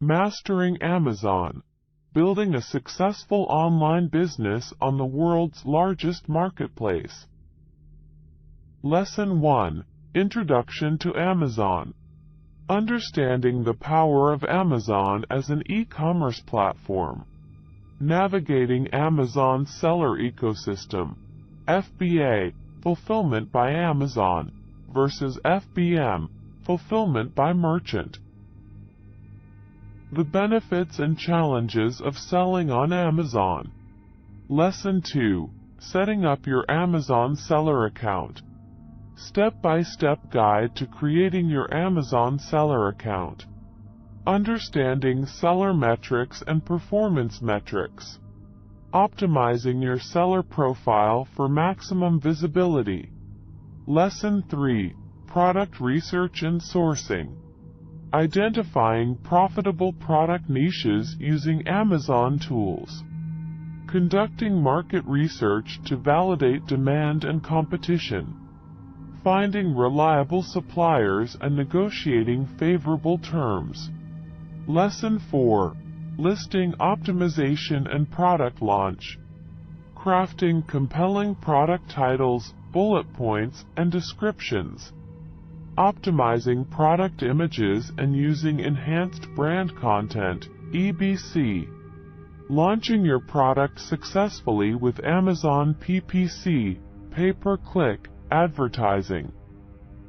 Mastering Amazon. Building a successful online business on the world's largest marketplace. Lesson 1. Introduction to Amazon. Understanding the power of Amazon as an e-commerce platform. Navigating Amazon's seller ecosystem. FBA, Fulfillment by Amazon, versus FBM, Fulfillment by Merchant. The benefits and challenges of selling on Amazon. Lesson 2. Setting up your Amazon seller account. Step-by-step guide to creating your Amazon seller account. Understanding seller metrics and performance metrics. Optimizing your seller profile for maximum visibility. Lesson 3. Product research and sourcing. Identifying profitable product niches using Amazon tools. Conducting market research to validate demand and competition. Finding reliable suppliers and negotiating favorable terms. Lesson 4. Listing optimization and product launch. Crafting compelling product titles, bullet points, and descriptions. Optimizing product images and using enhanced brand content, EBC. Launching your product successfully with Amazon PPC, pay-per-click, advertising.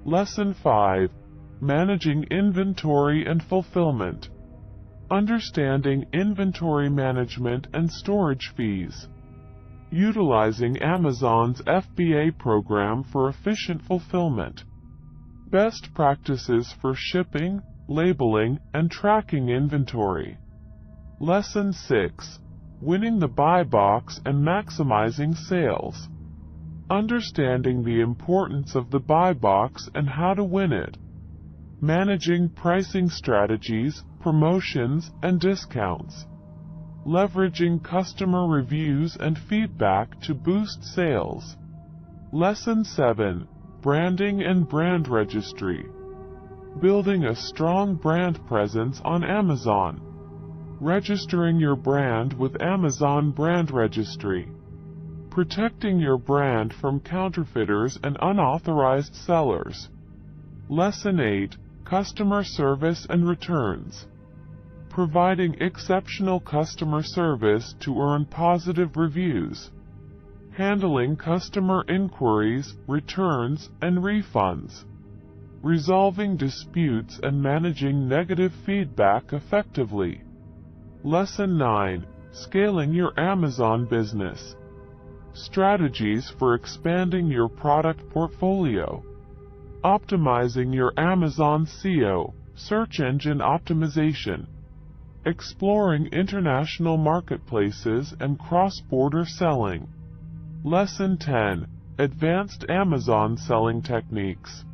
Lesson 5. Managing inventory and fulfillment. Understanding inventory management and storage fees. Utilizing Amazon's FBA program for efficient fulfillment. Best practices for shipping, labeling, and tracking inventory. Lesson 6. Winning the buy box and maximizing sales. Understanding the importance of the buy box and how to win it. Managing pricing strategies, promotions, and discounts. Leveraging customer reviews and feedback to boost sales. Lesson 7. Branding and brand registry. Building a strong brand presence on Amazon. Registering your brand with Amazon Brand Registry. Protecting your brand from counterfeiters and unauthorized sellers. Lesson 8. Customer service and returns. Providing exceptional customer service to earn positive reviews. Handling customer inquiries, returns, and refunds. Resolving disputes and managing negative feedback effectively. Lesson 9. Scaling your Amazon business. Strategies for expanding your product portfolio. Optimizing your Amazon SEO, search engine optimization. Exploring international marketplaces and cross-border selling. Lesson 10. Advanced Amazon selling techniques.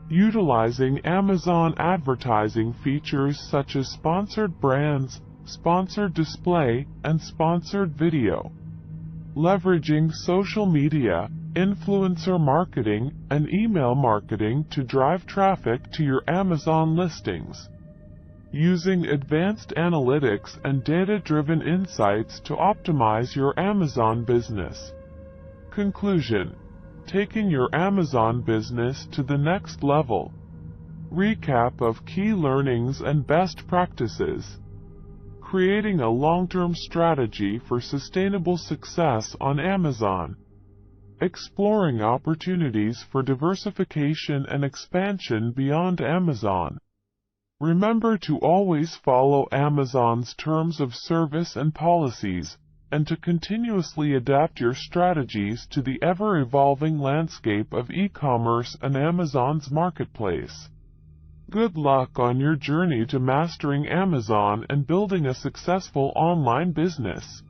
Utilizing Amazon advertising features such as sponsored brands, sponsored display, and sponsored video. Leveraging social media, influencer marketing, and email marketing to drive traffic to your Amazon listings. Using advanced analytics and data-driven insights to optimize your Amazon business. Conclusion. Taking your Amazon business to the next level. Recap of key learnings and best practices. Creating a long-term strategy for sustainable success on Amazon. Exploring opportunities for diversification and expansion beyond Amazon. Remember to always follow Amazon's terms of service and policies, and to continuously adapt your strategies to the ever-evolving landscape of e-commerce and Amazon's marketplace. Good luck on your journey to mastering Amazon and building a successful online business.